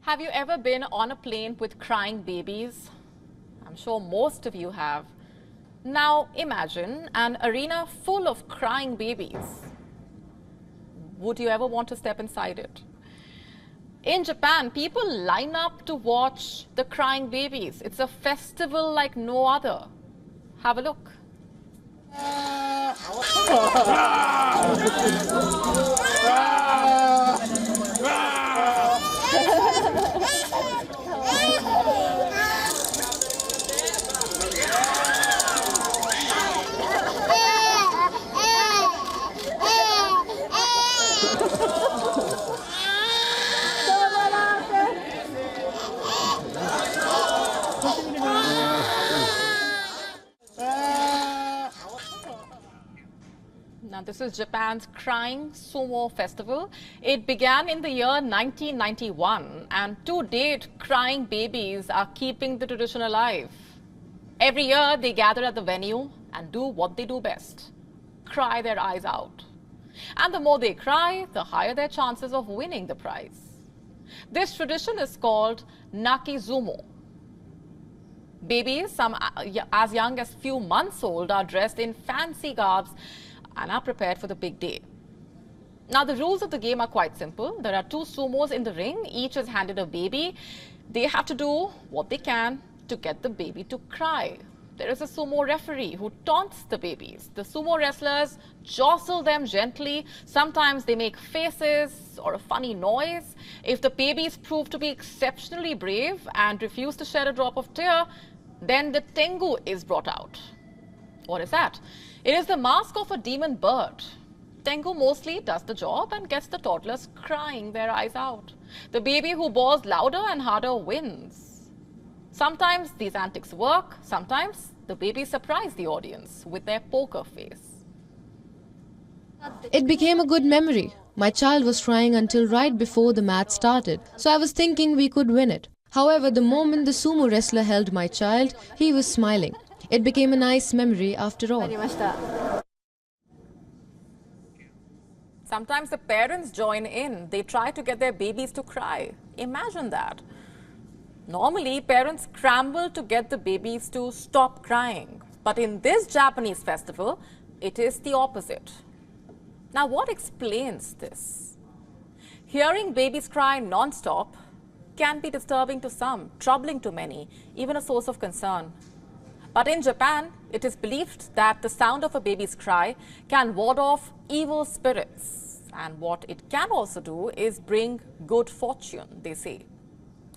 Have you ever been on a plane with crying babies? I'm sure most of you have. Now imagine an arena full of crying babies. Would you ever want to step inside it? In Japan, people line up to watch the crying babies. It's a festival like no other. Have a look. Now, this is Japan's Crying Sumo Festival. It began in the year 1991, and to date, crying babies are keeping the tradition alive. Every year, they gather at the venue and do what they do best: cry their eyes out. And the more they cry, the higher their chances of winning the prize. This tradition is called Nakizumo. Babies, some as young as few months old, are dressed in fancy garbs and are prepared for the big day. Now, the rules of the game are quite simple. There are two sumos in the ring. Each is handed a baby. They have to do what they can to get the baby to cry. There is a sumo referee who taunts the babies. The sumo wrestlers jostle them gently. Sometimes they make faces or a funny noise. If the babies prove to be exceptionally brave and refuse to shed a drop of tear, then the tengu is brought out. What is that? It is the mask of a demon bird. Tengu mostly does the job and gets the toddlers crying their eyes out. The baby who bawls louder and harder wins. Sometimes these antics work. Sometimes the babies surprise the audience with their poker face. It became a good memory. My child was crying until right before the match started, so I was thinking we could win it. However, the moment the sumo wrestler held my child, he was smiling. It became a nice memory after all. Sometimes the parents join in. They try to get their babies to cry. Imagine that. Normally, parents scramble to get the babies to stop crying. But in this Japanese festival, it is the opposite. Now, what explains this? Hearing babies cry non-stop can be disturbing to some, troubling to many, even a source of concern. But in Japan, it is believed that the sound of a baby's cry can ward off evil spirits. And what it can also do is bring good fortune, they say.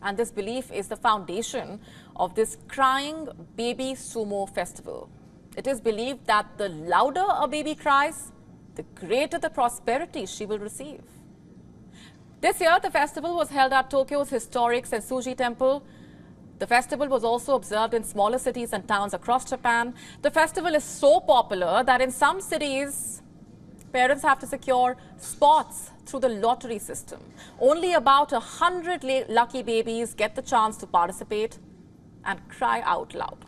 And this belief is the foundation of this crying baby sumo festival. It is believed that the louder a baby cries, the greater the prosperity she will receive. This year, the festival was held at Tokyo's historic Sensuji Temple. The festival was also observed in smaller cities and towns across Japan. The festival is so popular that in some cities, parents have to secure spots through the lottery system. Only about 100 lucky babies get the chance to participate and cry out loud.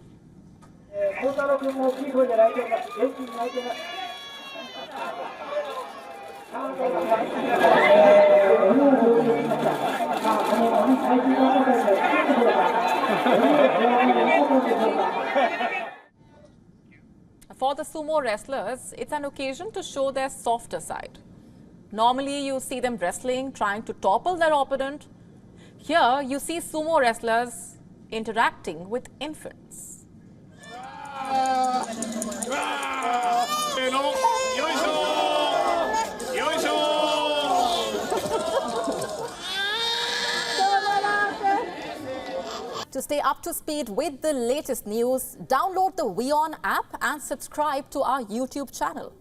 For the sumo wrestlers, it's an occasion to show their softer side. Normally, you see them wrestling, trying to topple their opponent. Here, you see sumo wrestlers interacting with infants. To stay up to speed with the latest news, download the WION app and subscribe to our YouTube channel.